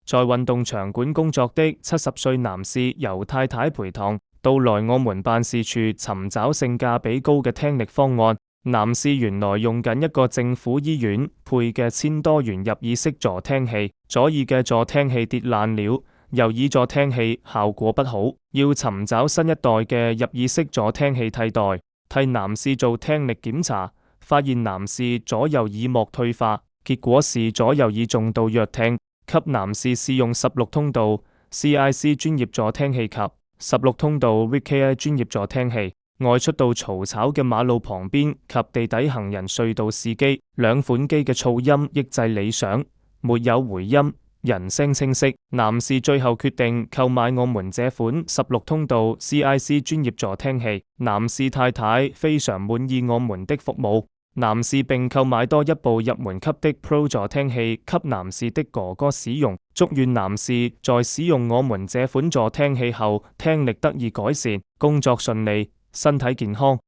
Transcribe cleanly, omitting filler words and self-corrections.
在運動場館工作的70歲男士由太太陪同，到來我們辦事處尋找性價比高嘅聽力方案。男士原來用緊一個政府醫院配嘅1000多元入耳式助聽器，左耳嘅助聽器跌爛了，右耳助聽器效果不好，要尋找新一代嘅入耳式助聽器替代。替男士做聽力檢查，發現男士左右耳膜退化，結果是左右耳重度弱聽，給男士試用16通道 CIC 專業助聽器及16通道 VKI 專業助聽器。外出到嘈吵嘅馬路旁邊及地底行人隧道試機，兩款機嘅噪音抑制理想，沒有回音，人聲清晰。男士最後決定購買我們這款16通道 CIC 專業助聽器。男士太太非常滿意我們的服務，男士並購買多一部入門級的 Pro 助聽器給男士的哥哥使用。祝願男士在使用我們這款助聽器後聽力得以改善，工作順利，身體健康。